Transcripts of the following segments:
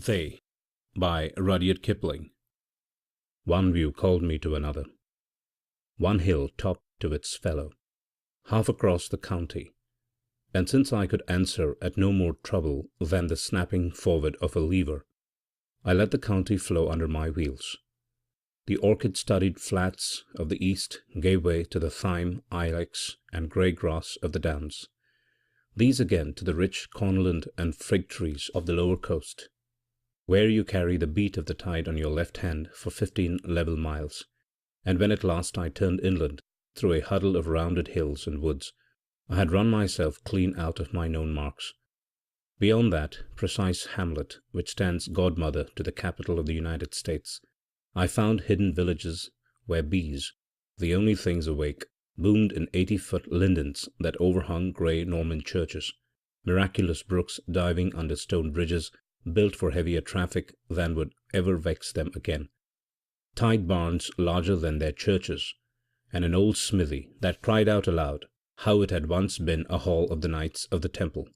They by Rudyard Kipling. One view called me to another. One hill talked to its fellow, half across the county, and since I could answer at no more trouble than the snapping forward of a lever, I let the county flow under my wheels. The orchid-studded flats of the east gave way to the thyme, ilex, and grey grass of the downs, these again to the rich cornland and fig trees of the lower coast, where you carry the beat of the tide on your left hand for 15 level miles, and when at last I turned inland through a huddle of rounded hills and woods, I had run myself clean out of my known marks. Beyond that precise hamlet which stands godmother to the capital of the United States, I found hidden villages where bees, the only things awake, boomed in 80-foot lindens that overhung grey Norman churches, miraculous brooks diving under stone bridges built for heavier traffic than would ever vex them again, tied barns larger than their churches, and an old smithy that cried out aloud how it had once been a hall of the Knights of the Temple.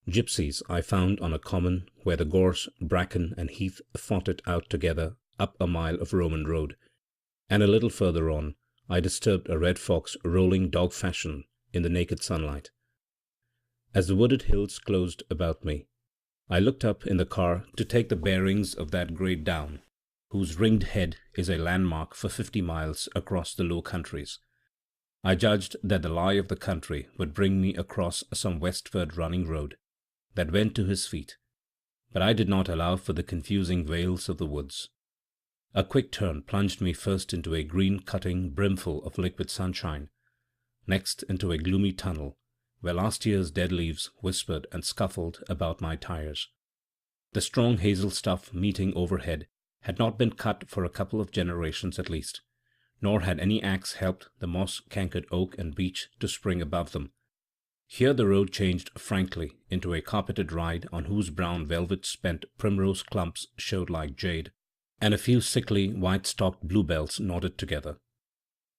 Gypsies I found on a common where the gorse, bracken, and heath fought it out together up a mile of Roman road, and a little further on I disturbed a red fox rolling dog-fashion in the naked sunlight. As the wooded hills closed about me, I looked up in the car to take the bearings of that great down, whose ringed head is a landmark for 50 miles across the Low Countries. I judged that the lie of the country would bring me across some westward running road that went to his feet, but I did not allow for the confusing vales of the woods. A quick turn plunged me first into a green cutting brimful of liquid sunshine, next into a gloomy tunnel where last year's dead leaves whispered and scuffled about my tires. The strong hazel stuff meeting overhead had not been cut for a couple of generations at least, nor had any axe helped the moss-cankered oak and beech to spring above them. Here the road changed frankly into a carpeted ride on whose brown velvet-spent primrose clumps showed like jade, and a few sickly white-stalked bluebells nodded together.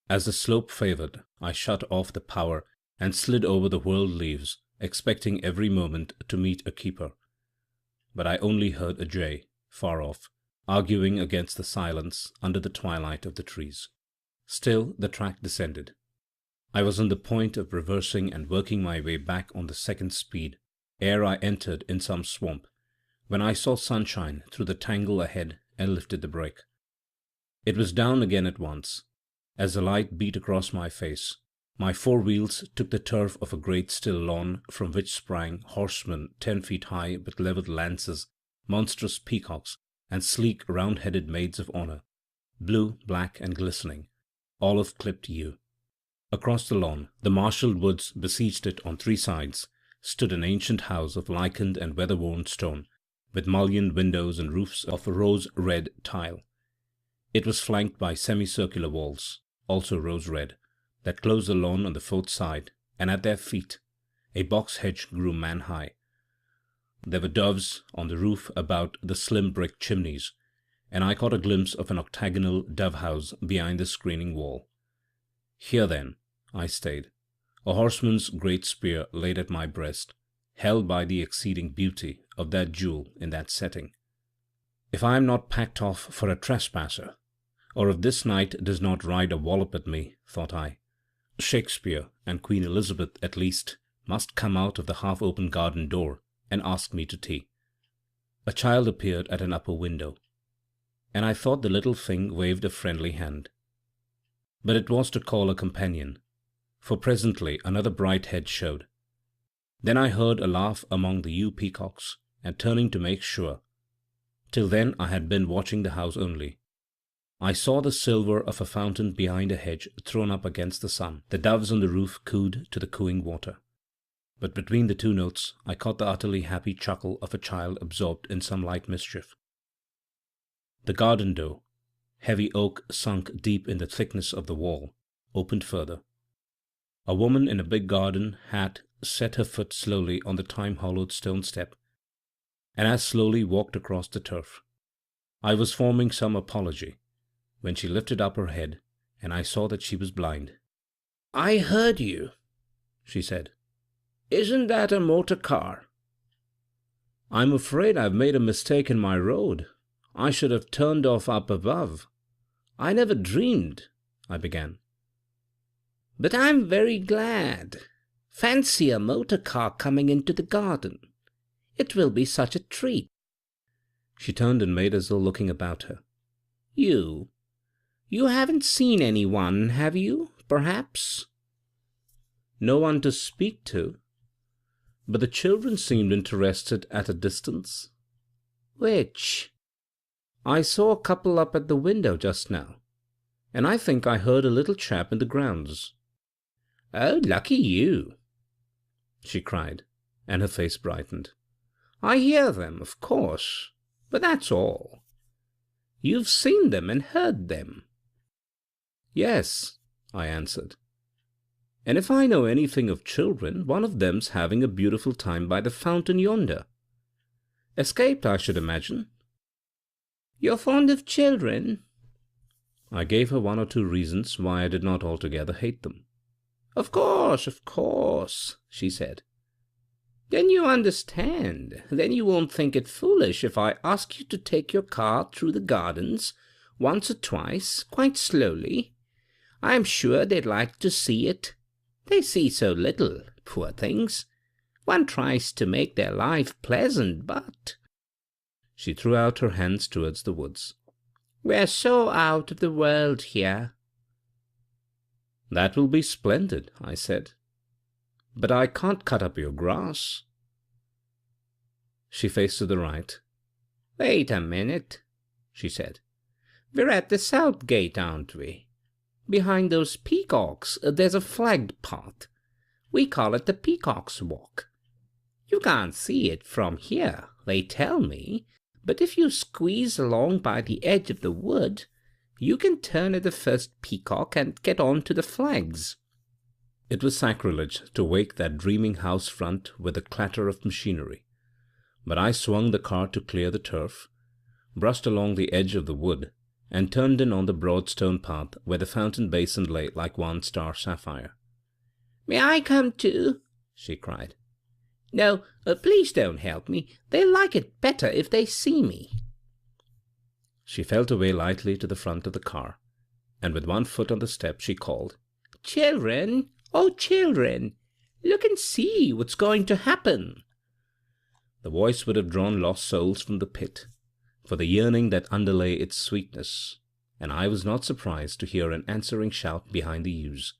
As the slope favoured, I shut off the power and slid over the whirled leaves, expecting every moment to meet a keeper. But I only heard a jay, far off, arguing against the silence under the twilight of the trees. Still the track descended. I was on the point of reversing and working my way back on the second speed ere I entered in some swamp, when I saw sunshine through the tangle ahead and lifted the brake. It was down again at once. As the light beat across my face, my four wheels took the turf of a great still lawn from which sprang horsemen 10 feet high with levelled lances, monstrous peacocks, and sleek round-headed maids of honour, blue, black, and glistening, all of clipped yew. Across the lawn, the marshalled woods besieged it on 3 sides, stood an ancient house of lichened and weather-worn stone, with mullioned windows and roofs of rose-red tile. It was flanked by semicircular walls, also rose-red, that closed the lawn on the 4th side, and at their feet a box hedge grew man-high. There were doves on the roof about the slim brick chimneys, and I caught a glimpse of an octagonal dove-house behind the screening wall. Here, then, I stayed, a horseman's great spear laid at my breast, held by the exceeding beauty of that jewel in that setting. If I am not packed off for a trespasser, or if this knight does not ride a wallop at me, thought I, Shakespeare and Queen Elizabeth at least must come out of the half-open garden door and ask me to tea. A child appeared at an upper window, and I thought the little thing waved a friendly hand. But it was to call a companion, for presently another bright head showed. Then I heard a laugh among the yew peacocks, and turning to make sure, till then I had been watching the house only, I saw the silver of a fountain behind a hedge thrown up against the sun. The doves on the roof cooed to the cooing water. But between the 2 notes I caught the utterly happy chuckle of a child absorbed in some light mischief. The garden door, heavy oak sunk deep in the thickness of the wall, opened further. A woman in a big garden hat set her foot slowly on the time-hollowed stone step, and as slowly walked across the turf. I was forming some apology, when she lifted up her head, and I saw that she was blind. "I heard you," she said. "Isn't that a motor car?" I'm afraid I've made a mistake in my road. I should have turned off up above. I never dreamed, I began. But I'm very glad. Fancy a motor car coming into the garden. It will be such a treat. She turned and made as though looking about her. You haven't seen anyone, have you, perhaps? No one to speak to, but the children seemed interested at a distance. Which? I saw a couple up at the window just now, and I think I heard a little chap in the grounds. Oh, lucky you, she cried, and her face brightened. I hear them, of course, but that's all. You've seen them and heard them. Yes, I answered. And if I know anything of children, one of them's having a beautiful time by the fountain yonder. Escaped, I should imagine. You're fond of children? I gave her one or two reasons why I did not altogether hate them. Of course, she said. Then you understand. Then you won't think it foolish if I ask you to take your car through the gardens once or twice, quite slowly. I'm sure they'd like to see it. They see so little, poor things. One tries to make their life pleasant, but— She threw out her hands towards the woods. We're so out of the world here. That will be splendid, I said. But I can't cut up your grass. She faced to the right. Wait a minute, she said. We're at the south gate, aren't we? Behind those peacocks, there's a flagged path. We call it the Peacock's Walk. You can't see it from here, they tell me, but if you squeeze along by the edge of the wood, you can turn at the first peacock and get on to the flags. It was sacrilege to wake that dreaming house front with the clatter of machinery, but I swung the car to clear the turf, brushed along the edge of the wood, and turned in on the broad stone path where the fountain basin lay like one star sapphire. May I come too? She cried. No, please don't help me. They'll like it better if they see me. She felt away lightly to the front of the car, and with one foot on the step she called, Children, oh children, look and see what's going to happen. The voice would have drawn lost souls from the pit, for the yearning that underlay its sweetness, and I was not surprised to hear an answering shout behind the yews.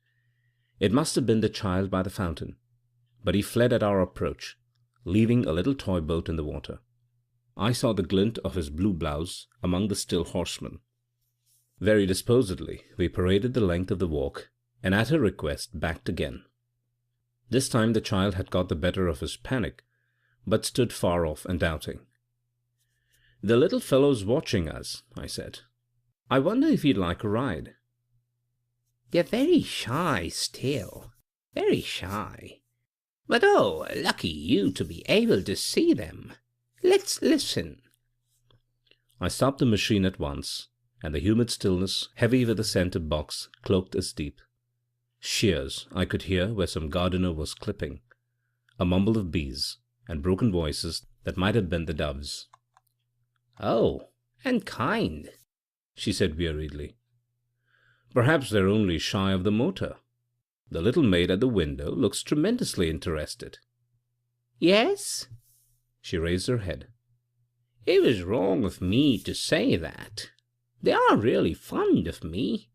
It must have been the child by the fountain, but he fled at our approach, leaving a little toy boat in the water. I saw the glint of his blue blouse among the still horsemen. Very disposedly we paraded the length of the walk, and at her request backed again. This time the child had got the better of his panic, but stood far off and doubting. The little fellow's watching us, I said. I wonder if he'd like a ride. They're very shy still, very shy. But oh, lucky you to be able to see them. Let's listen. I stopped the machine at once, and the humid stillness, heavy with the scent of box, cloaked as deep. Shears I could hear where some gardener was clipping, a mumble of bees, and broken voices that might have been the doves. Oh, and kind, she said weariedly. Perhaps they're only shy of the motor. The little maid at the window looks tremendously interested. Yes? She raised her head. It was wrong of me to say that. They are really fond of me.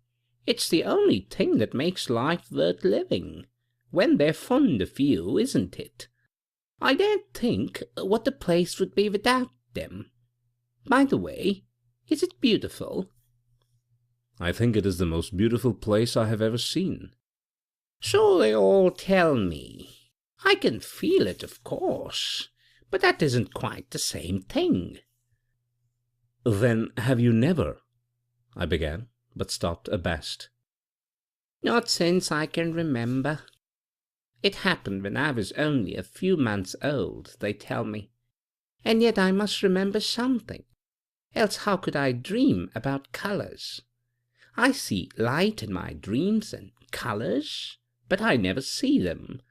It's the only thing that makes life worth living, when they're fond of you, isn't it? I don't think what the place would be without them. By the way, is it beautiful? I think it is the most beautiful place I have ever seen. So they all tell me. I can feel it, of course, but that isn't quite the same thing. Then have you never— I began, but stopped abashed. Not since I can remember. It happened when I was only a few months old, they tell me. And yet I must remember something, else how could I dream about colours? I see light in my dreams and colours, but I never see them.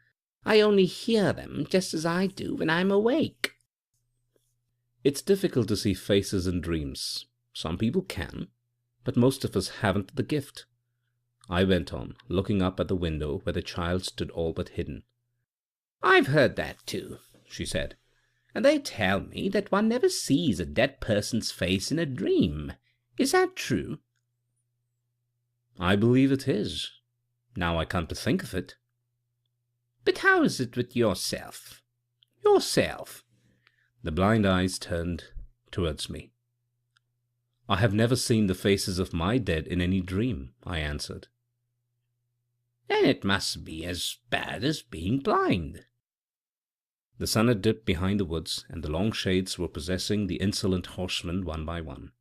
I only hear them just as I do when I'm awake. It's difficult to see faces in dreams. Some people can, but most of us haven't the gift. I went on, looking up at the window where the child stood all but hidden. I've heard that too, she said, and they tell me that one never sees a dead person's face in a dream. Is that true? I believe it is, now I come to think of it. But how is it with yourself? Yourself? The blind eyes turned towards me. I have never seen the faces of my dead in any dream, I answered. Then it must be as bad as being blind. The sun had dipped behind the woods, and the long shades were possessing the insolent horsemen one by one.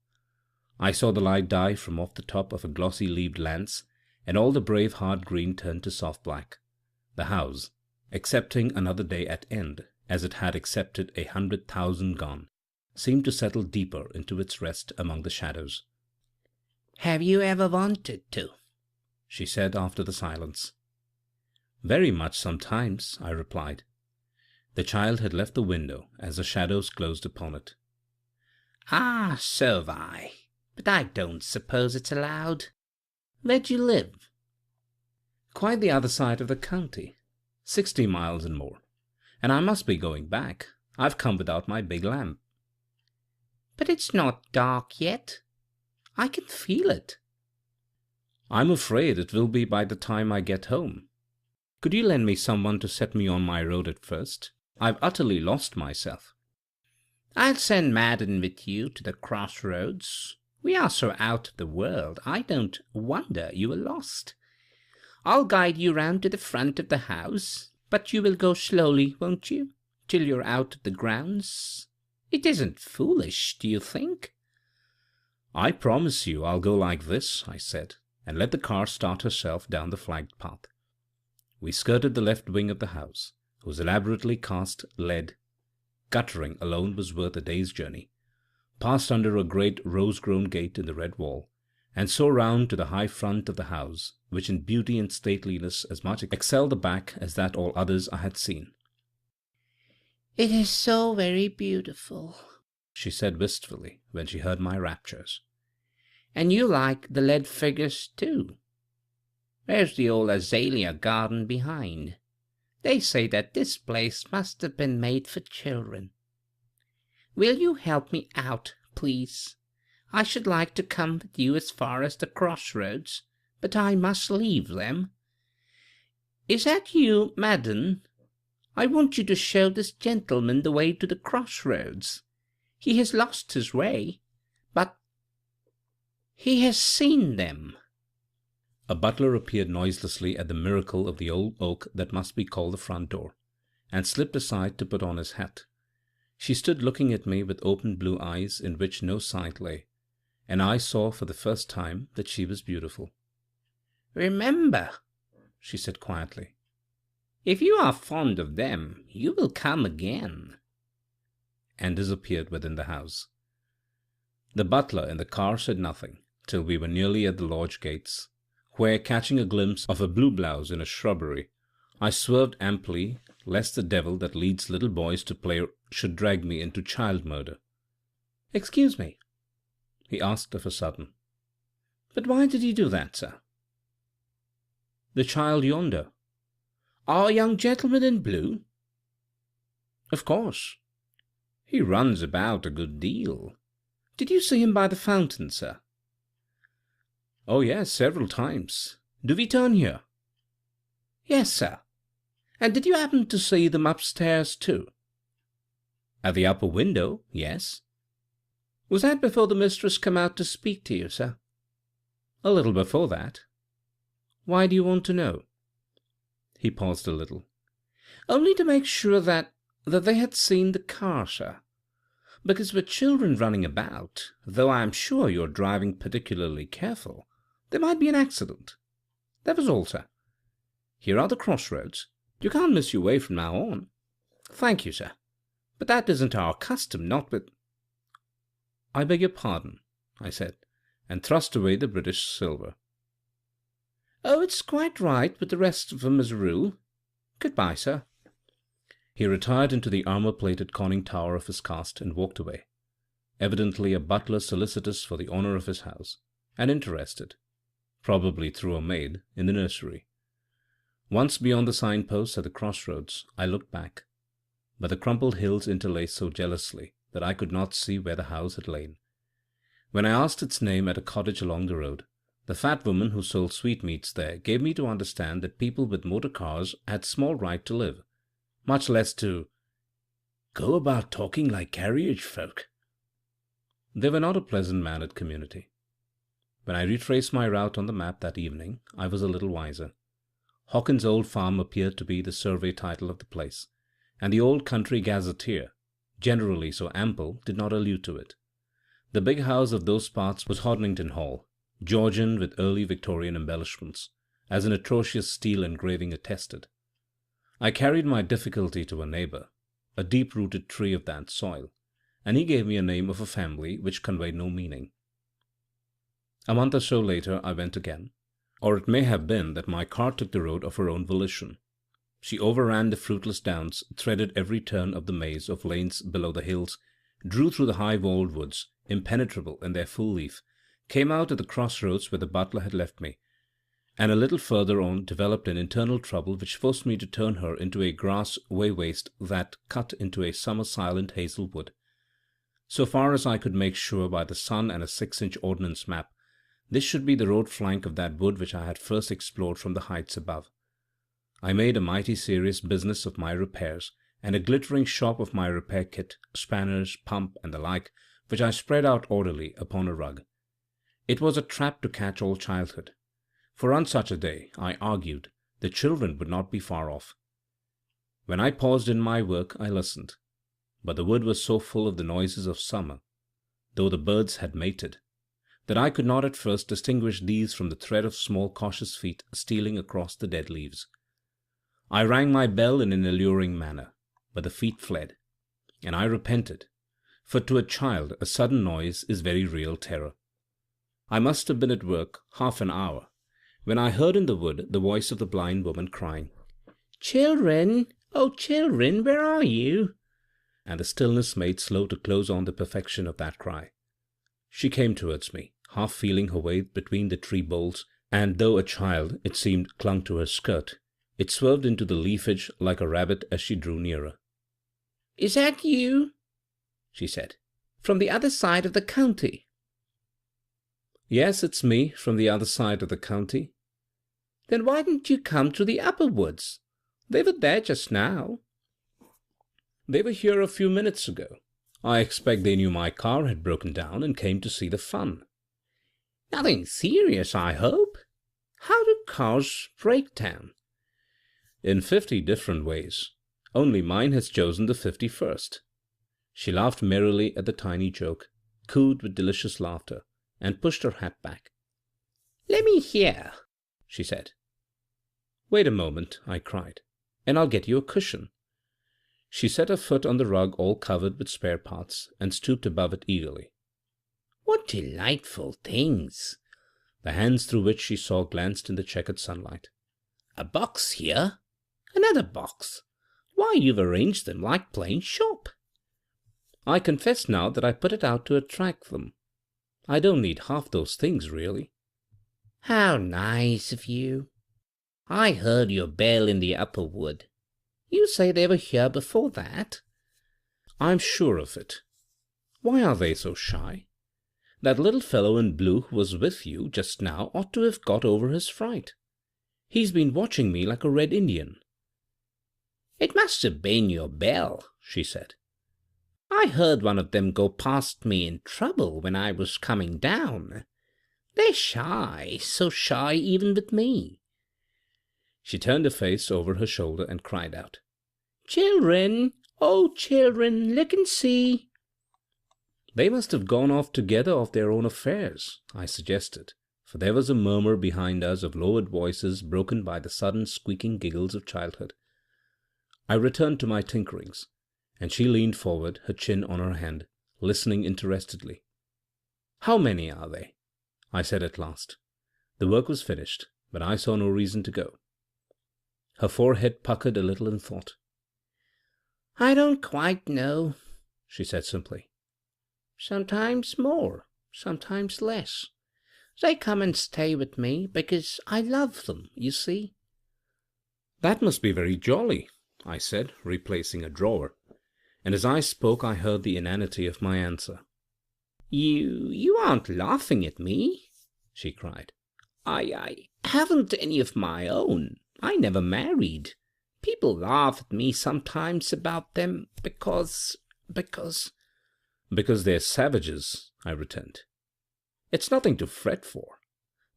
I saw the light die from off the top of a glossy-leaved lance, and all the brave hard green turned to soft black. The house, accepting another day at end, as it had accepted 100,000 gone, seemed to settle deeper into its rest among the shadows. Have you ever wanted to? She said after the silence. Very much sometimes, I replied. The child had left the window as the shadows closed upon it. Ah, so have I, but I don't suppose it's allowed. Where'd you live? Quite the other side of the county, 60 miles and more, and I must be going back. I've come without my big lamp. But it's not dark yet. I can feel it. I'm afraid it will be by the time I get home. Could you lend me someone to set me on my road at first? I've utterly lost myself. I'll send Madden with you to the crossroads. We are so out of the world, I don't wonder you were lost. I'll guide you round to the front of the house, but you will go slowly, won't you, till you're out of the grounds? It isn't foolish, do you think? I promise you I'll go like this, I said, and let the car start herself down the flagged path. We skirted the left wing of the house, whose elaborately cast lead guttering alone was worth a day's journey, passed under a great rose-grown gate in the red wall, and so round to the high front of the house, which in beauty and stateliness as much excelled the back as that all others I had seen. It is so very beautiful, she said wistfully when she heard my raptures. And you like the lead figures too. There's the old azalea garden behind. They say that this place must have been made for children. Will you help me out, please? I should like to come with you as far as the crossroads, but I must leave them. Is that you, Madden? I want you to show this gentleman the way to the crossroads. He has lost his way, but he has seen them. A butler appeared noiselessly at the miracle of the old oak that must be called the front door, and slipped aside to put on his hat. She stood looking at me with open blue eyes in which no sight lay, and I saw for the first time that she was beautiful. Remember, she said quietly, if you are fond of them, you will come again. And disappeared within the house. The butler in the car said nothing till we were nearly at the lodge gates, where, catching a glimpse of a blue blouse in a shrubbery, I swerved amply, lest the devil that leads little boys to play should drag me into child murder. "Excuse me," he asked of a sudden, "but why did you do that, sir?" "The child yonder." "Our young gentleman in blue?" "Of course. He runs about a good deal. Did you see him by the fountain, sir?" "Oh, yes, several times. Do we turn here?" "Yes, sir. And did you happen to see them upstairs, too?" "At the upper window, yes." "Was that before the mistress came out to speak to you, sir?" "A little before that. Why do you want to know?" He paused a little. "Only to make sure that they had seen the car, sir. Because with children running about, though I am sure you are driving particularly careful, there might be an accident. That was all, sir. Here are the crossroads. You can't miss your way from now on." "Thank you, sir. But that isn't our custom, not with—" "I beg your pardon," I said, and thrust away the British silver. "Oh, it's quite right with the rest of them as a rule. Good-bye, sir." He retired into the armour-plated conning tower of his caste and walked away, evidently a butler solicitous for the honour of his house, and interested, probably through a maid, in the nursery. Once beyond the signposts at the crossroads, I looked back, but the crumpled hills interlaced so jealously that I could not see where the house had lain. When I asked its name at a cottage along the road, the fat woman who sold sweetmeats there gave me to understand that people with motor cars had small right to live, much less to go about talking like carriage folk. They were not a pleasant-mannered community. When I retraced my route on the map that evening, I was a little wiser. Hawkins' Old Farm appeared to be the survey title of the place, and the Old Country Gazetteer, generally so ample, did not allude to it. The big house of those parts was Hodnington Hall, Georgian with early Victorian embellishments, as an atrocious steel engraving attested. I carried my difficulty to a neighbour, a deep-rooted tree of that soil, and he gave me a name of a family which conveyed no meaning. A month or so later I went again, or it may have been that my car took the road of her own volition. She overran the fruitless downs, threaded every turn of the maze of lanes below the hills, drew through the high-walled woods, impenetrable in their full leaf, came out at the crossroads where the butler had left me, and a little further on developed an internal trouble which forced me to turn her into a grass way-waste that cut into a summer-silent hazel wood. So far as I could make sure by the sun and a 6-inch ordnance map, this should be the road flank of that wood which I had first explored from the heights above. I made a mighty serious business of my repairs, and a glittering shop of my repair kit, spanners, pump, and the like, which I spread out orderly upon a rug. It was a trap to catch all childhood, for on such a day, I argued, the children would not be far off. When I paused in my work, I listened, but the wood was so full of the noises of summer, though the birds had mated, that I could not at first distinguish these from the tread of small cautious feet stealing across the dead leaves. I rang my bell in an alluring manner, but the feet fled, and I repented, for to a child a sudden noise is very real terror. I must have been at work half an hour, when I heard in the wood the voice of the blind woman crying, "Children, oh children, where are you?" And the stillness made slow to close on the perfection of that cry. She came towards me, half feeling her way between the tree boles, and though a child, it seemed, clung to her skirt, it swerved into the leafage like a rabbit as she drew nearer. "Is that you?" she said. "From the other side of the county?" "Yes, it's me, from the other side of the county." "Then why didn't you come to the upper woods? They were there just now." "They were here a few minutes ago. I expect they knew my car had broken down and came to see the fun." "Nothing serious, I hope? How do cars break down?" "In 50 different ways. Only mine has chosen the 51st. She laughed merrily at the tiny joke, cooed with delicious laughter, and pushed her hat back. "Let me hear," she said. "Wait a moment," I cried, "and I'll get you a cushion." She set her foot on the rug all covered with spare parts, and stooped above it eagerly. "What delightful things!" The hands through which she saw glanced in the checkered sunlight. "A box here, another box. Why, you've arranged them like playing shop." I confess now that I put it out to attract them. I don't need half those things, really." "How nice of you. I heard your bell in the upper wood. You say they were here before that?" "I'm sure of it. Why are they so shy? That little fellow in blue who was with you just now ought to have got over his fright. He's been watching me like a Red Indian." "It must have been your bell," she said. "I heard one of them go past me in trouble when I was coming down. They're shy, so shy even with me." She turned her face over her shoulder and cried out, "Children, oh children, look and see." "They must have gone off together of their own affairs," I suggested, for there was a murmur behind us of lowered voices broken by the sudden squeaking giggles of childhood. I returned to my tinkerings, and she leaned forward, her chin on her hand, listening interestedly. "How many are they?" I said at last. The work was finished, but I saw no reason to go. Her forehead puckered a little in thought. I don't quite know, she said simply. Sometimes more, sometimes less. They come and stay with me because I love them, you see. That must be very jolly, I said, replacing a drawer, and as I spoke I heard the inanity of my answer. You aren't laughing at me, she cried. I haven't any of my own. I never married. People laugh at me sometimes about them because... Because they're savages, I returned. It's nothing to fret for.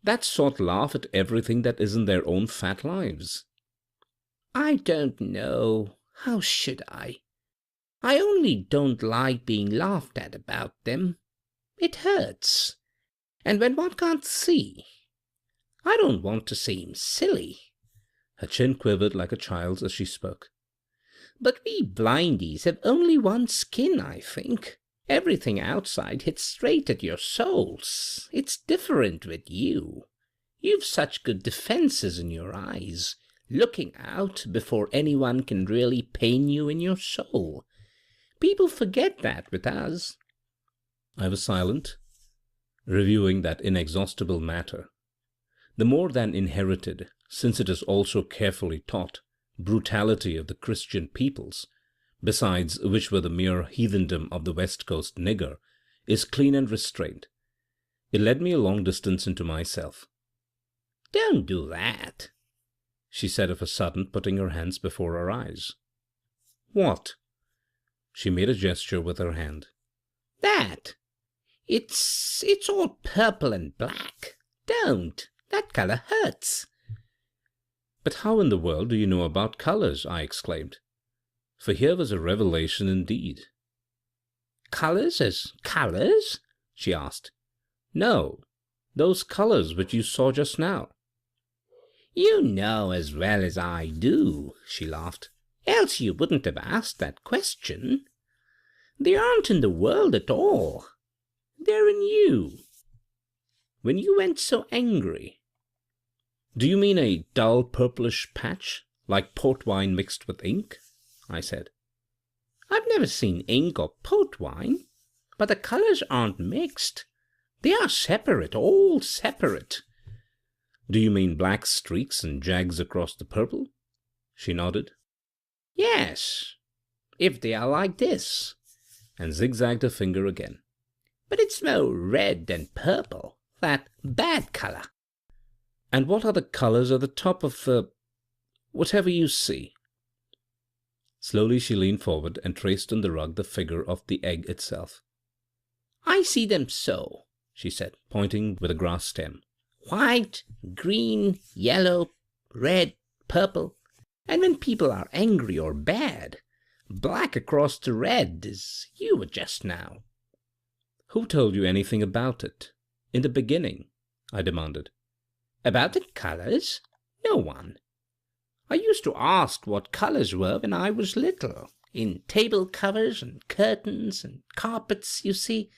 That sort laugh at everything that isn't their own fat lives. I don't know. How should I? I only don't like being laughed at about them. It hurts. And when one can't see, I don't want to seem silly. Her chin quivered like a child's as she spoke. But we blindies have only one skin, I think. Everything outside hits straight at your souls. It's different with you. You've such good defenses in your eyes, looking out before anyone can really pain you in your soul. People forget that with us. I was silent, reviewing that inexhaustible matter. The more than inherited, since it is also carefully taught, brutality of the Christian peoples, besides which were the mere heathendom of the West Coast nigger, is clean and restrained. It led me a long distance into myself. Don't do that, she said of a sudden, putting her hands before her eyes. What? She made a gesture with her hand. That. It's all purple and black. Don't. That color hurts. But how in the world do you know about colors? I exclaimed. For here was a revelation indeed. Colors as colors? She asked. No, those colors which you saw just now. You know as well as I do, she laughed. Else you wouldn't have asked that question. They aren't in the world at all. They're in you. When you went so angry. Do you mean a dull purplish patch, like port wine mixed with ink? I said. I've never seen ink or port wine, but the colors aren't mixed. They are separate, all separate. Do you mean black streaks and jags across the purple? She nodded. Yes, if they are like this, and zigzagged her finger again. But it's no red and purple, that bad color. And what are the colors at the top of the... whatever you see? Slowly she leaned forward and traced on the rug the figure of the egg itself. I see them so, she said, pointing with a grass stem. White, green, yellow, red, purple. And when people are angry or bad, black across the red, as you were just now. Who told you anything about it? In the beginning? I demanded. About the colors? No one. I used to ask what colors were when I was little, in table covers and curtains and carpets, you see,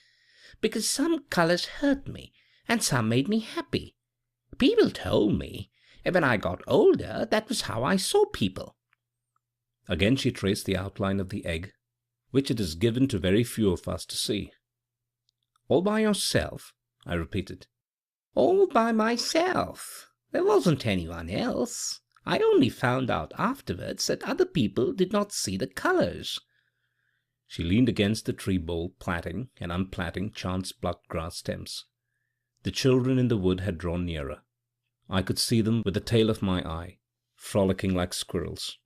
because some colors hurt me and some made me happy. People told me, and when I got older, that was how I saw people. Again she traced the outline of the egg, which it is given to very few of us to see. All by yourself? I repeated. All by myself. There wasn't anyone else. I only found out afterwards that other people did not see the colors. She leaned against the tree bole, plaiting and unplaiting chance-plucked grass stems. The children in the wood had drawn nearer. I could see them with the tail of my eye, frolicking like squirrels.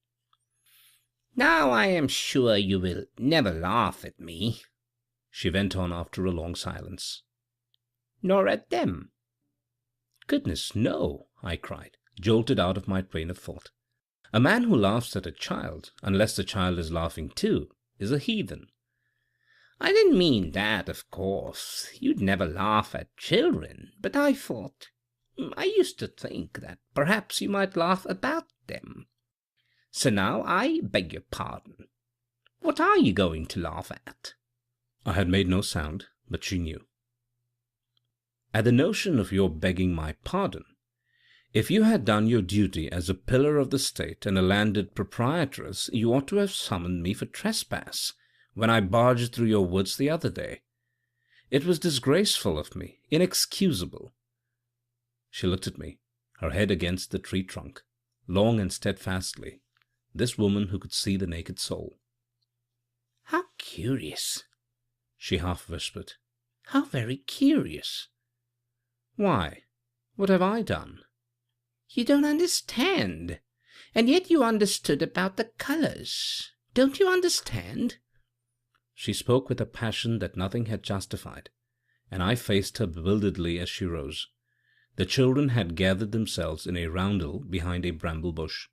Now I am sure you will never laugh at me, she went on after a long silence. Nor at them. Goodness, no, I cried, jolted out of my train of thought. A man who laughs at a child, unless the child is laughing too, is a heathen. I didn't mean that, of course. You'd never laugh at children, but I used to think that perhaps you might laugh about them. So now I beg your pardon. What are you going to laugh at? I had made no sound, but she knew. At the notion of your begging my pardon. If you had done your duty as a pillar of the state and a landed proprietress, you ought to have summoned me for trespass when I barged through your woods the other day. It was disgraceful of me, inexcusable." She looked at me, her head against the tree trunk, long and steadfastly, this woman who could see the naked soul. "How curious," she half whispered. "How very curious." "Why? What have I done?" "You don't understand. And yet you understood about the colors. Don't you understand?" She spoke with a passion that nothing had justified, and I faced her bewilderedly as she rose. The children had gathered themselves in a roundel behind a bramble bush.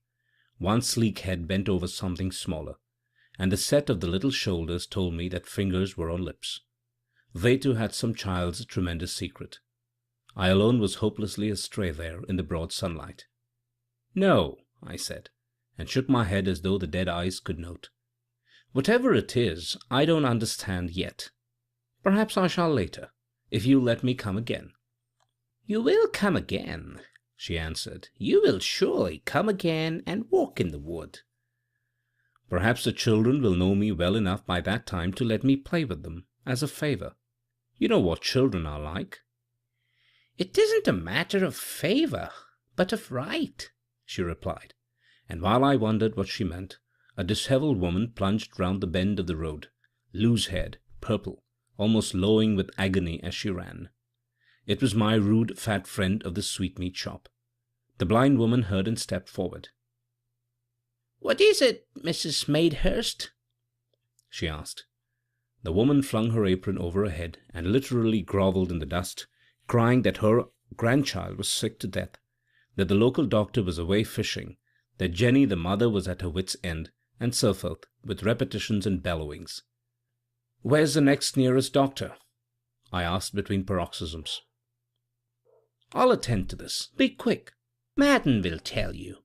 One sleek head bent over something smaller, and the set of the little shoulders told me that fingers were on lips. They too had some child's tremendous secret. I alone was hopelessly astray there in the broad sunlight. "No," I said, and shook my head as though the dead eyes could note. "Whatever it is, I don't understand yet. Perhaps I shall later, if you'll let me come again." "You will come again," she answered. "You will surely come again and walk in the wood." "Perhaps the children will know me well enough by that time to let me play with them, as a favor. You know what children are like." "It isn't a matter of favor, but of right," she replied, and while I wondered what she meant, a dishevelled woman plunged round the bend of the road, loose-haired, purple, almost lowing with agony as she ran. It was my rude, fat friend of the sweetmeat shop. The blind woman heard and stepped forward. "What is it, Mrs. Maidhurst?" she asked. The woman flung her apron over her head and literally grovelled in the dust, crying that her grandchild was sick to death, that the local doctor was away fishing, that Jenny the mother was at her wits' end, and so forth, with repetitions and bellowings. "Where's the next nearest doctor?" I asked between paroxysms. "I'll attend to this. Be quick. Madden will tell you.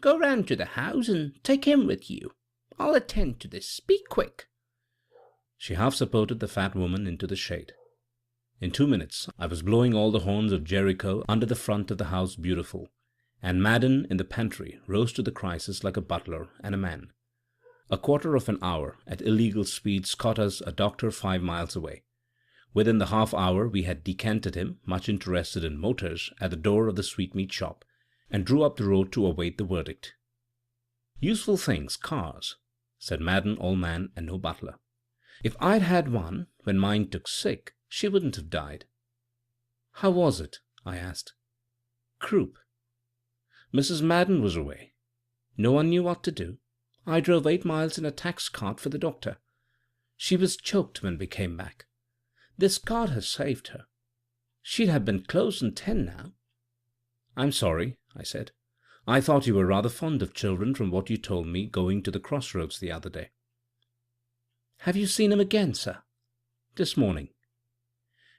Go round to the house and take him with you. I'll attend to this. Be quick." She half supported the fat woman into the shade. In 2 minutes I was blowing all the horns of Jericho under the front of the House Beautiful, and Madden in the pantry rose to the crisis like a butler and a man. A quarter of an hour at illegal speeds caught us a doctor 5 miles away. Within the half-hour we had decanted him, much interested in motors, at the door of the sweetmeat shop, and drew up the road to await the verdict. "Useful things, cars," said Madden, all man and no butler. "If I'd had one when mine took sick, she wouldn't have died." "How was it?" I asked. "Croup. Mrs. Madden was away. No one knew what to do. I drove 8 miles in a tax cart for the doctor. She was choked when we came back. This God has saved her. She'd have been close on 10 now." "I'm sorry," I said. "I thought you were rather fond of children from what you told me going to the crossroads the other day." "Have you seen him again, sir?" "This morning."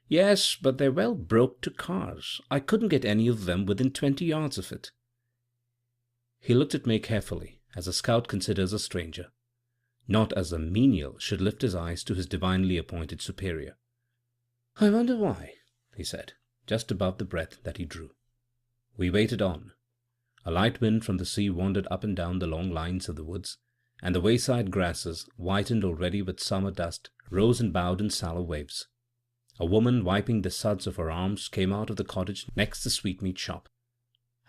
"Yes, but they're well broke to cars. I couldn't get any of them within 20 yards of it." He looked at me carefully, as a scout considers a stranger, not as a menial should lift his eyes to his divinely appointed superior. "I wonder why," he said, just above the breath that he drew. We waited on. A light wind from the sea wandered up and down the long lines of the woods, and the wayside grasses, whitened already with summer dust, rose and bowed in sallow waves. A woman, wiping the suds of her arms, came out of the cottage next the sweetmeat shop.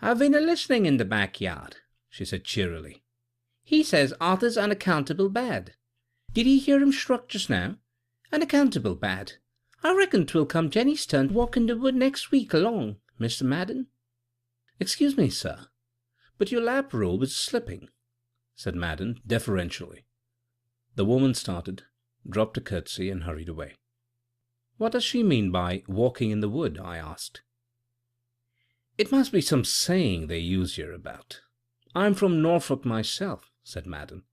"I've been a-listening in the backyard," she said cheerily. "He says Arthur's unaccountable bad. Did he hear him shruck just now? Unaccountable bad. I reckon 'twill come Jenny's turn to walk in the wood next week along, Mr. Madden." "Excuse me, sir, but your lap robe is slipping," said Madden deferentially. The woman started, dropped a curtsy, and hurried away. "What does she mean by walking in the wood?" I asked. "It must be some saying they use hereabout. I'm from Norfolk myself," said Madden.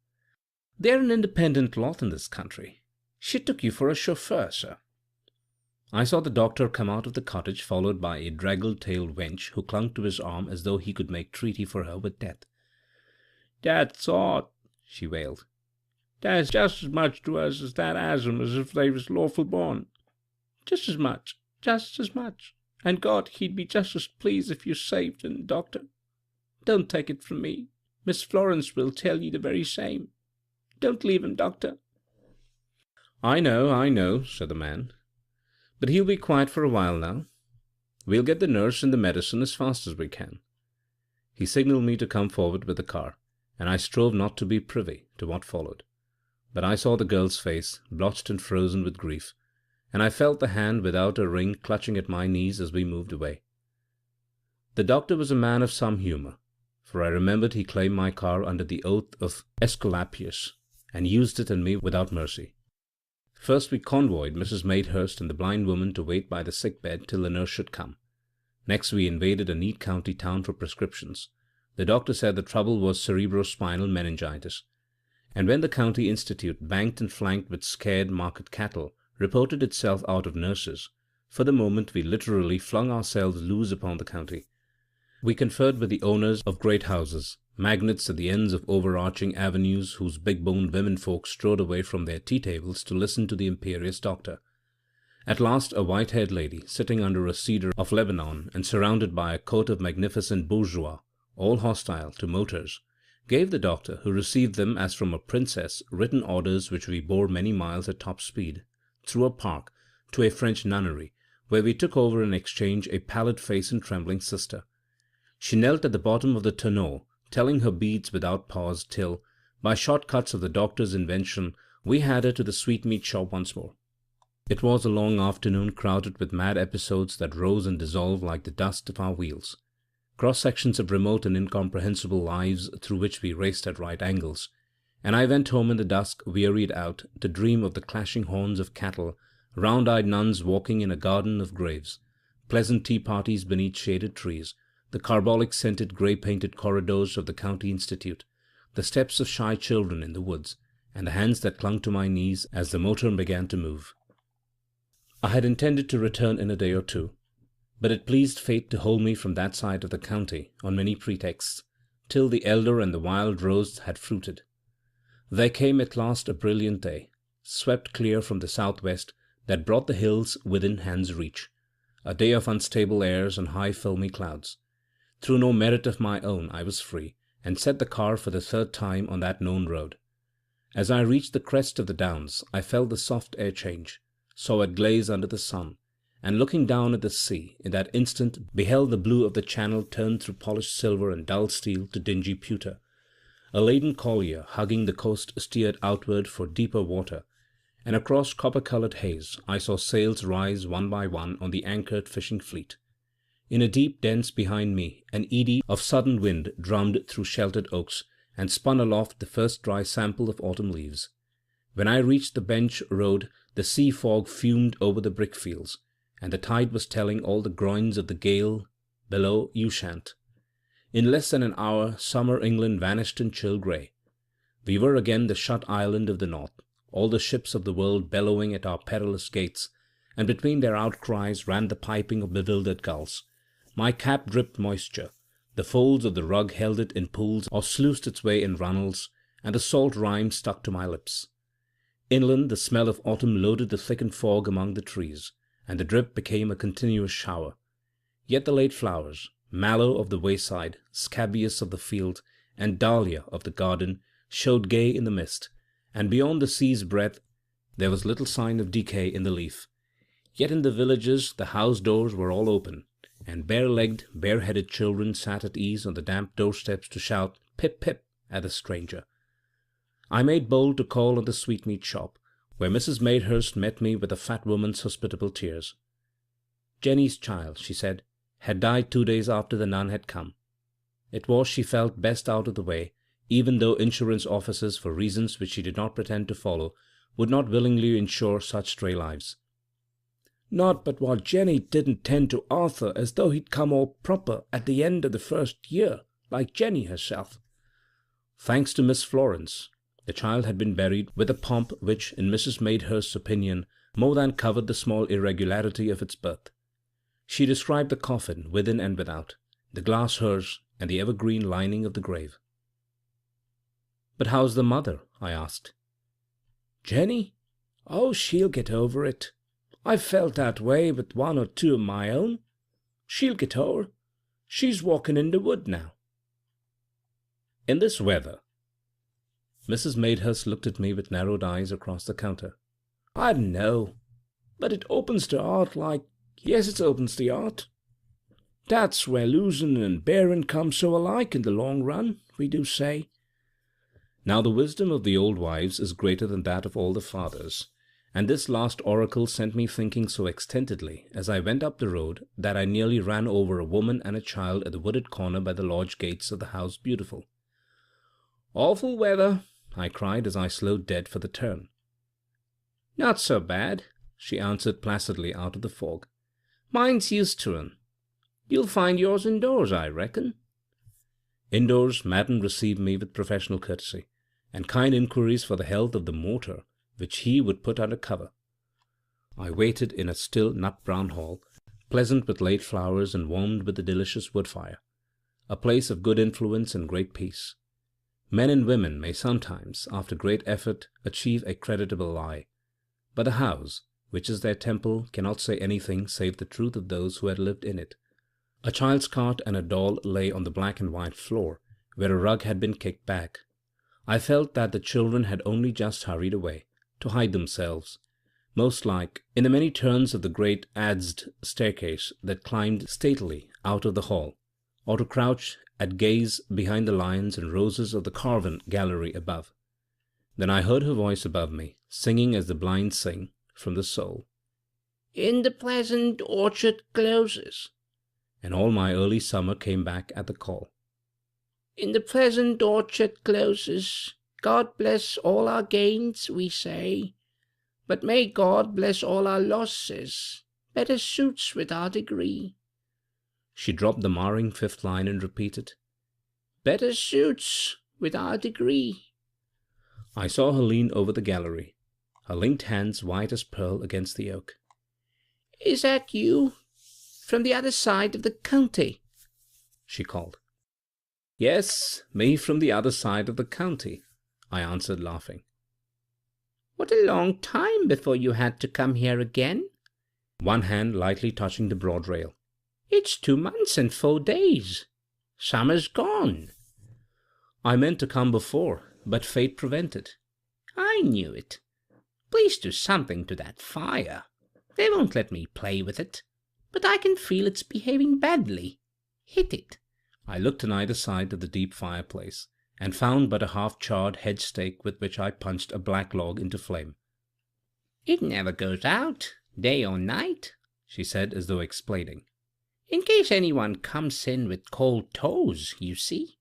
"They're an independent lot in this country. She took you for a chauffeur, sir." I saw the doctor come out of the cottage, followed by a draggle-tailed wench who clung to his arm as though he could make treaty for her with death. "That's odd," she wailed. "That's just as much to us as that asthma as if they was lawful born. Just as much, just as much. And God, he'd be just as pleased if you saved him, doctor. Don't take it from me. Miss Florence will tell you the very same. Don't leave him, doctor." I know," said the man. "But he'll be quiet for a while now. We'll get the nurse and the medicine as fast as we can." He signalled me to come forward with the car, and I strove not to be privy to what followed. But I saw the girl's face, blotched and frozen with grief, and I felt the hand without a ring clutching at my knees as we moved away. The doctor was a man of some humour, for I remembered he claimed my car under the oath of Aesculapius, and used it and me without mercy. First we convoyed Mrs. Maidhurst and the blind woman to wait by the sick bed till the nurse should come. Next we invaded a neat county town for prescriptions. The doctor said the trouble was cerebrospinal meningitis, and when the county institute, banked and flanked with scared market cattle, reported itself out of nurses, for the moment we literally flung ourselves loose upon the county. We conferred with the owners of great houses, magnates at the ends of overarching avenues whose big-boned womenfolk strode away from their tea-tables to listen to the imperious doctor. At last a white-haired lady, sitting under a cedar of Lebanon and surrounded by a court of magnificent bourgeois, all hostile to motors, gave the doctor, who received them as from a princess, written orders which we bore many miles at top speed, through a park, to a French nunnery, where we took over in exchange a pallid-faced and trembling sister. She knelt at the bottom of the tonneau, telling her beads without pause, till, by short cuts of the doctor's invention, we had her to the sweetmeat shop once more. It was a long afternoon crowded with mad episodes that rose and dissolved like the dust of our wheels, cross-sections of remote and incomprehensible lives through which we raced at right angles, and I went home in the dusk, wearied out, to dream of the clashing horns of cattle, round-eyed nuns walking in a garden of graves, pleasant tea-parties beneath shaded trees, the carbolic-scented grey-painted corridors of the county institute, the steps of shy children in the woods, and the hands that clung to my knees as the motor began to move. I had intended to return in a day or two, but it pleased fate to hold me from that side of the county, on many pretexts, till the elder and the wild rose had fruited. There came at last a brilliant day, swept clear from the southwest, that brought the hills within hand's reach, a day of unstable airs and high filmy clouds. Through no merit of my own I was free, and set the car for the third time on that known road. As I reached the crest of the downs I felt the soft air change, saw it glaze under the sun, and looking down at the sea, in that instant beheld the blue of the channel turn through polished silver and dull steel to dingy pewter. A laden collier hugging the coast steered outward for deeper water, and across copper-coloured haze I saw sails rise one by one on the anchored fishing fleet. In a deep dence behind me an eddy of sudden wind drummed through sheltered oaks, and spun aloft the first dry sample of autumn leaves. When I reached the bench road the sea fog fumed over the brick-fields, and the tide was telling all the groans of the gale below Ushant. In less than an hour summer England vanished in chill grey. We were again the shut island of the north, all the ships of the world bellowing at our perilous gates, and between their outcries ran the piping of bewildered gulls. My cap dripped moisture, the folds of the rug held it in pools or sluiced its way in runnels, and the salt rime stuck to my lips. Inland the smell of autumn loaded the thickened fog among the trees, and the drip became a continuous shower. Yet the late flowers, mallow of the wayside, scabious of the field, and dahlia of the garden, showed gay in the mist, and beyond the sea's breadth there was little sign of decay in the leaf. Yet in the villages the house-doors were all open, and bare-legged, bare-headed children sat at ease on the damp doorsteps to shout "Pip, pip" at the stranger. I made bold to call on the sweetmeat shop, where Mrs. Maidhurst met me with a fat woman's hospitable tears. Jenny's child, she said, had died 2 days after the nun had come. It was, she felt, best out of the way, even though insurance offices, for reasons which she did not pretend to follow, would not willingly insure such stray lives. Not but what Jenny didn't tend to Arthur as though he'd come all proper at the end of the first year, like Jenny herself. Thanks to Miss Florence, the child had been buried with a pomp which, in Mrs. Maidhurst's opinion, more than covered the small irregularity of its birth. She described the coffin within and without, the glass hearse, and the evergreen lining of the grave. "But how's the mother?" I asked. "Jenny? Oh, she'll get over it. I've felt that way with 1 or 2 of my own. She'll get over. She's walking in the wood now." In this weather? Mrs. Madehurst looked at me with narrowed eyes across the counter. "I don't know, but it opens the heart yes, it opens the heart. That's where losing and bearing come so alike in the long run, we do say." Now the wisdom of the old wives is greater than that of all the fathers, and this last oracle sent me thinking so extentedly as I went up the road that I nearly ran over a woman and a child at the wooded corner by the lodge gates of the House Beautiful. "Awful weather," I cried as I slowed dead for the turn. "Not so bad," she answered placidly out of the fog. "Mine's used to 'em. You'll find yours indoors, I reckon." Indoors, Madden received me with professional courtesy, and kind inquiries for the health of the motor, which he would put under cover. I waited in a still nut-brown hall, pleasant with late flowers and warmed with the delicious wood fire, a place of good influence and great peace. Men and women may sometimes, after great effort, achieve a creditable lie, but the house, which is their temple, cannot say anything save the truth of those who had lived in it. A child's cot and a doll lay on the black and white floor, where a rug had been kicked back. I felt that the children had only just hurried away, to hide themselves, most like, in the many turns of the great adzed staircase that climbed stately out of the hall, or to crouch at gaze behind the lions and roses of the carven gallery above. Then I heard her voice above me, singing as the blind sing, from the soul. "In the pleasant orchard closes." And all my early summer came back at the call. "In the pleasant orchard closes. God bless all our gains, we say, but may God bless all our losses. Better suits with our degree." She dropped the marring fifth line and repeated, "Better suits with our degree." I saw her lean over the gallery, her linked hands white as pearl against the oak. "Is that you? From the other side of the county?" she called. "Yes, me from the other side of the county," I answered, laughing. "What a long time before you had to come here again," one hand lightly touching the broad rail. "It's 2 months and 4 days. Summer's gone." "I meant to come before, but fate prevented." "I knew it. Please do something to that fire. They won't let me play with it, but I can feel it's behaving badly. Hit it." I looked on either side of the deep fireplace, and found but a half-charred hedge stake with which I punched a black log into flame. "It never goes out, day or night," she said, as though explaining. "In case anyone comes in with cold toes, you see."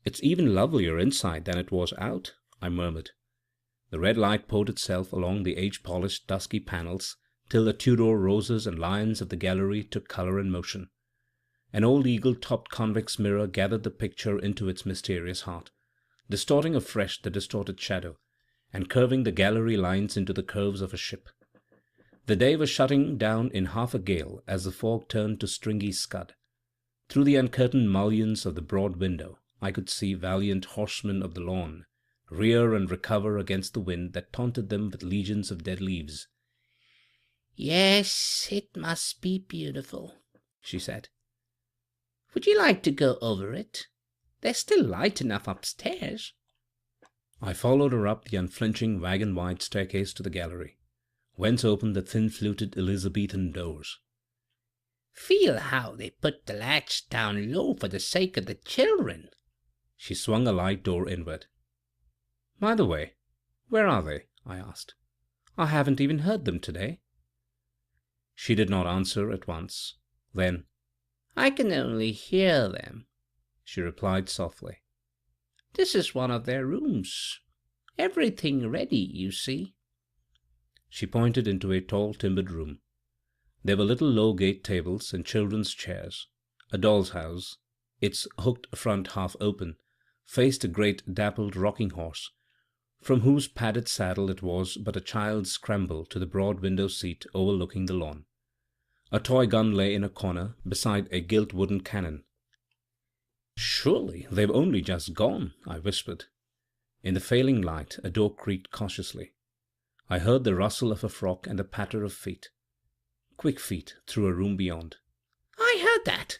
"It's even lovelier inside than it was out," I murmured. The red light poured itself along the age-polished dusky panels till the Tudor roses and lions of the gallery took colour and motion. An old eagle-topped convex mirror gathered the picture into its mysterious heart, distorting afresh the distorted shadow, and curving the gallery lines into the curves of a ship. The day was shutting down in half a gale as the fog turned to stringy scud. Through the uncurtained mullions of the broad window I could see valiant horsemen of the lawn rear and recover against the wind that taunted them with legions of dead leaves. "Yes, it must be beautiful," she said. "Would you like to go over it? There's still light enough upstairs." I followed her up the unflinching wagon-wide staircase to the gallery, whence opened the thin-fluted Elizabethan doors. "Feel how they put the latch down low for the sake of the children." She swung a light door inward. "By the way, where are they?" I asked. "I haven't even heard them today." She did not answer at once. Then, "I can only hear them," she replied softly. "This is one of their rooms. Everything ready, you see." She pointed into a tall timbered room. There were little low gate tables and children's chairs. A doll's house, its hooked front half open, faced a great dappled rocking horse, from whose padded saddle it was but a child's scramble to the broad window-seat overlooking the lawn. A toy gun lay in a corner beside a gilt wooden cannon. "Surely they've only just gone," I whispered. In the failing light a door creaked cautiously. I heard the rustle of a frock and the patter of feet. Quick feet through a room beyond. heard that?"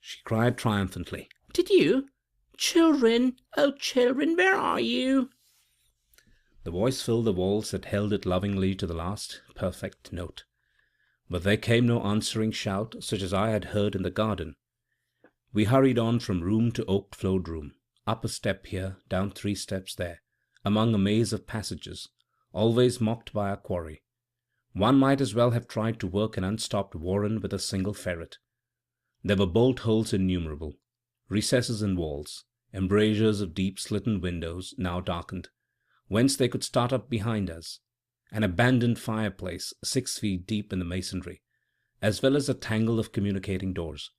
she cried triumphantly. "Did you? Children, oh children, where are you?" The voice filled the walls that held it lovingly to the last perfect note. But there came no answering shout such as I had heard in the garden. We hurried on from room to oak-floored room, up a step here, down 3 steps there, among a maze of passages, always mocked by our quarry. One might as well have tried to work an unstopped warren with a single ferret. There were bolt-holes innumerable, recesses in walls, embrasures of deep slitten windows now darkened, whence they could start up behind us, an abandoned fireplace 6 feet deep in the masonry, as well as a tangle of communicating doors.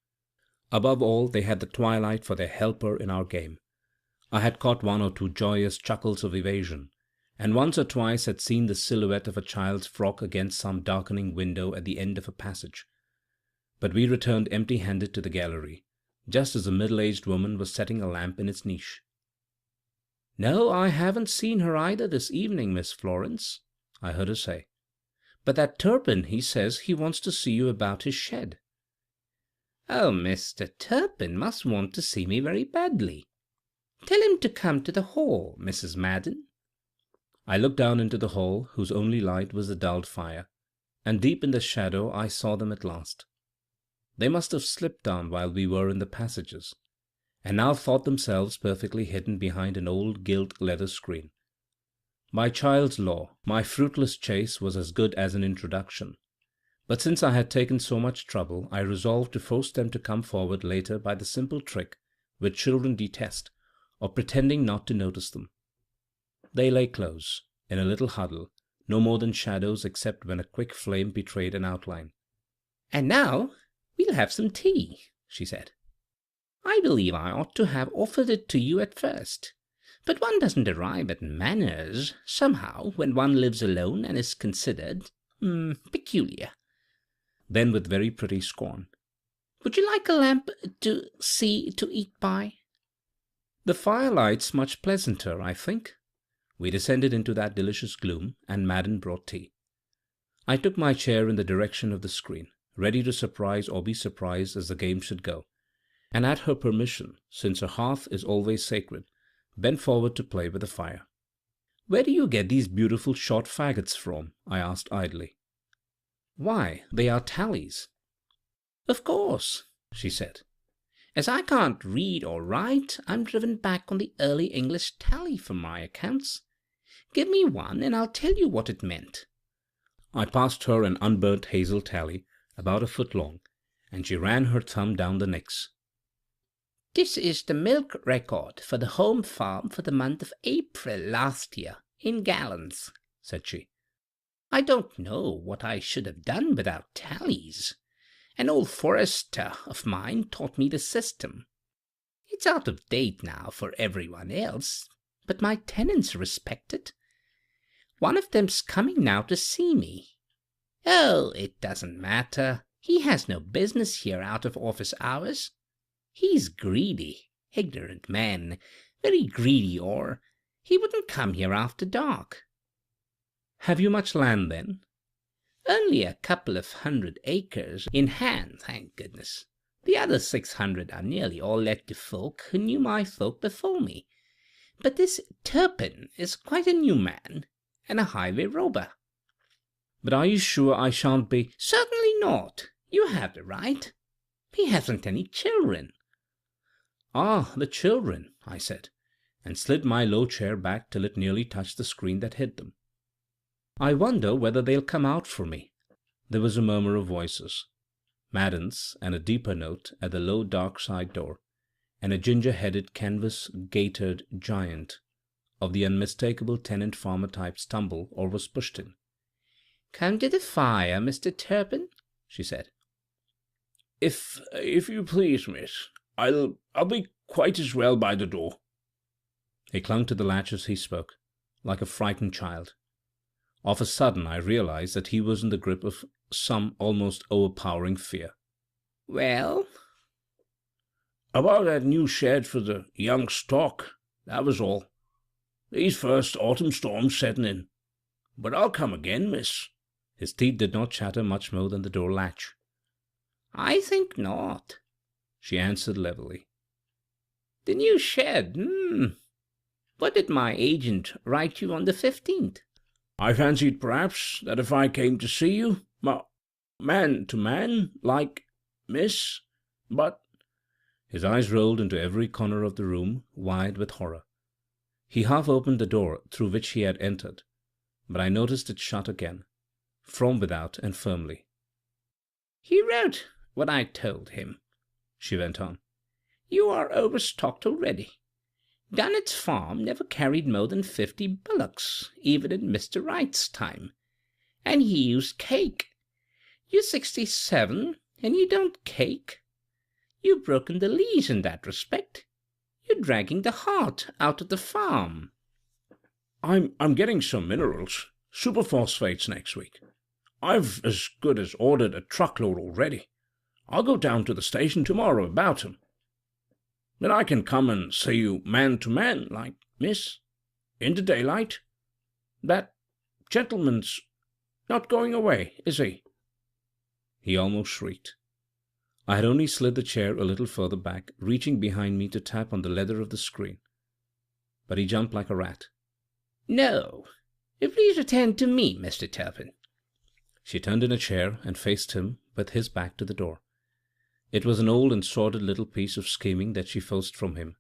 Above all, they had the twilight for their helper in our game. I had caught 1 or 2 joyous chuckles of evasion, and once or twice had seen the silhouette of a child's frock against some darkening window at the end of a passage. But we returned empty-handed to the gallery, just as a middle-aged woman was setting a lamp in its niche. "No, I haven't seen her either this evening, Miss Florence," I heard her say. "But that Turpin, he says he wants to see you about his shed." "Oh, Mr. Turpin must want to see me very badly. Tell him to come to the hall, Mrs. Madden." I looked down into the hall, whose only light was the dulled fire, and deep in the shadow I saw them at last. They must have slipped down while we were in the passages, and now thought themselves perfectly hidden behind an old gilt leather screen. By child's law, my fruitless chase was as good as an introduction, but since I had taken so much trouble, I resolved to force them to come forward later by the simple trick which children detest, of pretending not to notice them. They lay close, in a little huddle, no more than shadows except when a quick flame betrayed an outline. "And now we'll have some tea," she said. "I believe I ought to have offered it to you at first, but one doesn't arrive at manners, somehow, when one lives alone and is considered peculiar." Then with very pretty scorn, "Would you like a lamp to eat by?" "The firelight's much pleasanter, I think." We descended into that delicious gloom, and Madden brought tea. I took my chair in the direction of the screen, ready to surprise or be surprised as the game should go, and at her permission, since her hearth is always sacred, bent forward to play with the fire. "Where do you get these beautiful short faggots from?" I asked idly. "Why, they are tallies." "Of course," she said. "As I can't read or write, I'm driven back on the early English tally for my accounts. Give me one, and I'll tell you what it meant." I passed her an unburnt hazel tally, about a foot long, and she ran her thumb down the nicks. "This is the milk record for the home farm for the month of April last year, in gallons," said she. "I don't know what I should have done without tallies. An old forester of mine taught me the system. It's out of date now for everyone else, but my tenants respect it. One of them's coming now to see me. Oh, it doesn't matter. He has no business here out of office hours. He's greedy, ignorant man, very greedy, or he wouldn't come here after dark." "Have you much land, then?" "Only a couple of 100 acres in hand, thank goodness. The other 600 are nearly all let to folk who knew my folk before me. But this Turpin is quite a new man, and a highway robber." "But are you sure I shan't be—" "Certainly not. You have the right. He hasn't any children." "Ah, the children," I said, and slid my low chair back till it nearly touched the screen that hid them. "I wonder whether they'll come out for me." There was a murmur of voices, Madden's, and a deeper note at the low dark side door, and a ginger-headed, canvas-gaitered giant of the unmistakable tenant-farmer type stumbled or was pushed in. "Come to the fire, Mr. Turpin," she said. If you please, miss, I'll be quite as well by the door." He clung to the latch as he spoke, like a frightened child. Of a sudden I realized that he was in the grip of some almost overpowering fear. "Well?" "About that new shed for the young stock, that was all. These first autumn storms setting in. But I'll come again, miss." His teeth did not chatter much more than the door latch. I think not, she answered levelly. The new shed, What did my agent write you on the 15th? I fancied perhaps that if I came to see you, man to man, like Miss, but... His eyes rolled into every corner of the room, wide with horror. He half opened the door through which he had entered, but I noticed it shut again, from without and firmly. He wrote what I told him, she went on. You are overstocked already. Dunnett's farm never carried more than 50 bullocks, even in Mr. Wright's time. And he used cake. You're 67, and you don't cake. You've broken the lease in that respect. You're dragging the heart out of the farm. I'm getting some minerals, superphosphates next week. I've as good as ordered a truckload already. I'll go down to the station tomorrow about 'em. Then I can come and see you man to man, like, miss, in the daylight. That gentleman's not going away, is he?" He almost shrieked. I had only slid the chair a little further back, reaching behind me to tap on the leather of the screen. But he jumped like a rat. "No. Please attend to me, Mr. Turpin." She turned in a chair and faced him with his back to the door. It was an old and sordid little piece of scheming that she forced from him.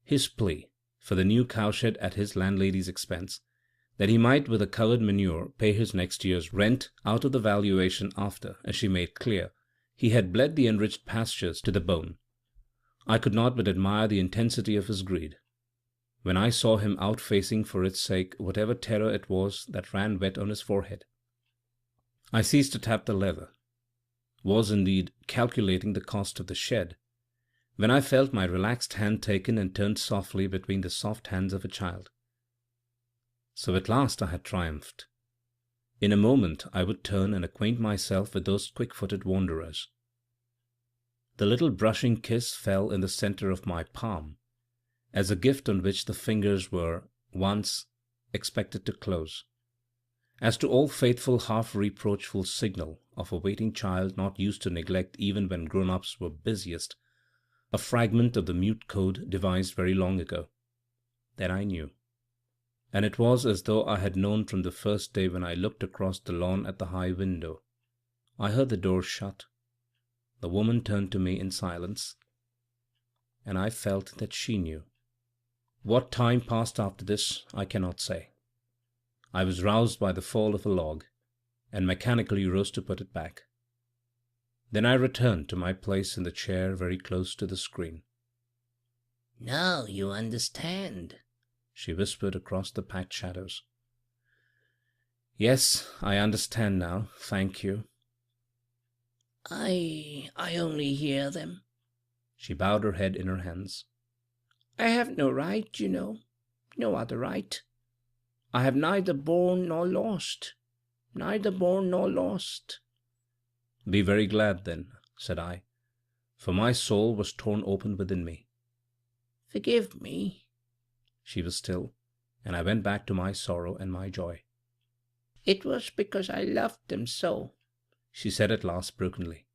His plea, for the new cowshed at his landlady's expense, that he might with the covered manure pay his next year's rent out of the valuation after, as she made clear, he had bled the enriched pastures to the bone. I could not but admire the intensity of his greed. When I saw him out facing for its sake whatever terror it was that ran wet on his forehead, I ceased to tap the leather, was indeed calculating the cost of the shed, when I felt my relaxed hand taken and turned softly between the soft hands of a child. So at last I had triumphed. In a moment I would turn and acquaint myself with those quick-footed wanderers. The little brushing kiss fell in the centre of my palm, as a gift on which the fingers were, once, expected to close. As to all faithful half-reproachful signal of a waiting child not used to neglect even when grown-ups were busiest, a fragment of the mute code devised very long ago. Then I knew. And it was as though I had known from the first day when I looked across the lawn at the high window. I heard the door shut. The woman turned to me in silence, and I felt that she knew. What time passed after this, I cannot say. I was roused by the fall of a log, and mechanically rose to put it back. Then I returned to my place in the chair very close to the screen. "Now you understand," she whispered across the packed shadows. "Yes, I understand now, thank you." I only hear them. She bowed her head in her hands. I have no right, you know, no other right. I have neither borne nor lost, neither borne nor lost. "Be very glad, then," said I, for my soul was torn open within me. Forgive me. She was still, and I went back to my sorrow and my joy. It was because I loved them so, she said at last brokenly.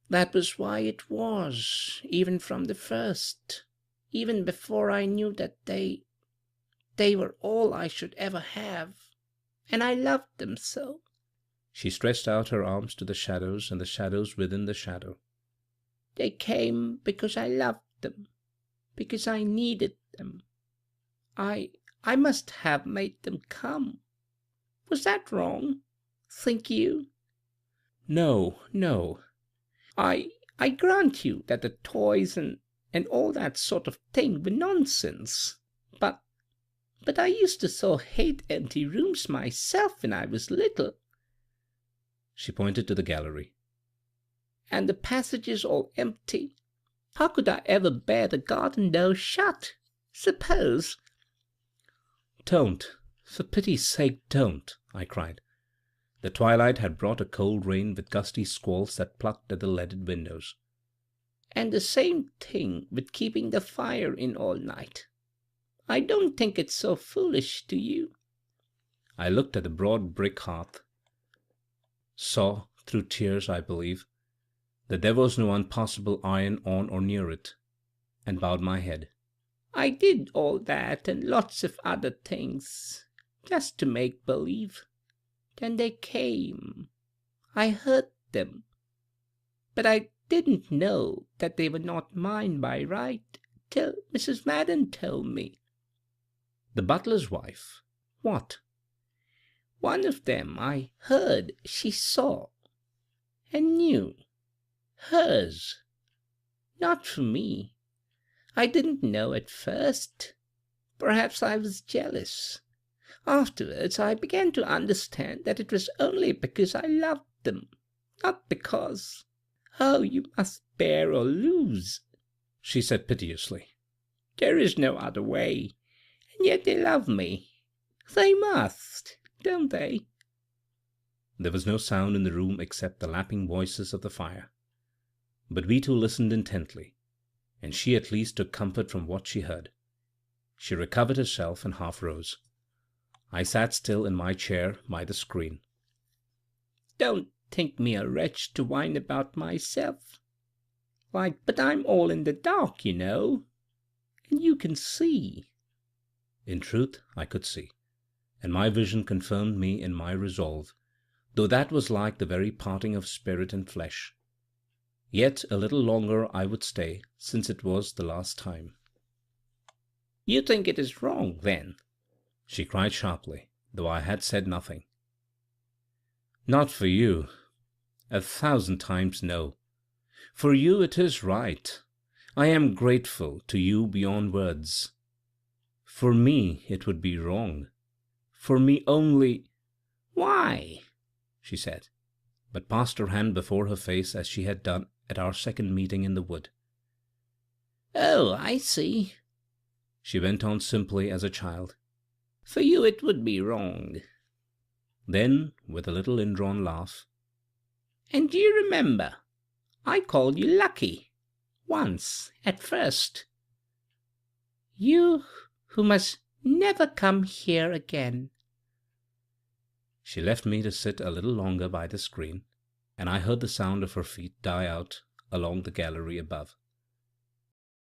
That was why it was, even from the first, even before I knew that they were all I should ever have, and I loved them so. She stretched out her arms to the shadows and the shadows within the shadow. They came because I loved them, because I needed them. I must have made them come. Was that wrong, think you? No, no. I grant you that the toys and all that sort of thing were nonsense. But I used to so hate empty rooms myself when I was little. She pointed to the gallery. And the passages all empty. How could I ever bear the garden door shut? Suppose— "Don't, for pity's sake, don't," I cried. The twilight had brought a cold rain with gusty squalls that plucked at the leaded windows. And the same thing with keeping the fire in all night. I don't think it's so foolish, do you? I looked at the broad brick hearth, saw, through tears I believe, that there was no unpassable iron on or near it, and bowed my head. I did all that and lots of other things, just to make believe. Then they came. I heard them. But I didn't know that they were not mine by right till Mrs. Madden told me. The butler's wife? What? One of them I heard she saw and knew. Hers. Not for me. I didn't know at first. Perhaps I was jealous. Afterwards I began to understand that it was only because I loved them, not because, oh, you must bear or lose, she said piteously. There is no other way, and yet they love me. They must, don't they? There was no sound in the room except the lapping voices of the fire. But we two listened intently, and she at least took comfort from what she heard. She recovered herself and half rose. I sat still in my chair by the screen. Don't think me a wretch to whine about myself. But I'm all in the dark, you know, and you can see. In truth, I could see, and my vision confirmed me in my resolve, though that was like the very parting of spirit and flesh. Yet a little longer I would stay, since it was the last time. You think it is wrong, then? She cried sharply, though I had said nothing. Not for you. 1,000 times no. For you it is right. I am grateful to you beyond words. For me it would be wrong. For me only. Why? She said, but passed her hand before her face as she had done at our second meeting in the wood. Oh, I see. She went on simply as a child. For you it would be wrong. Then, with a little indrawn laugh, And do you remember, I called you lucky, once, at first. You who must never come here again. She left me to sit a little longer by the screen, and I heard the sound of her feet die out along the gallery above.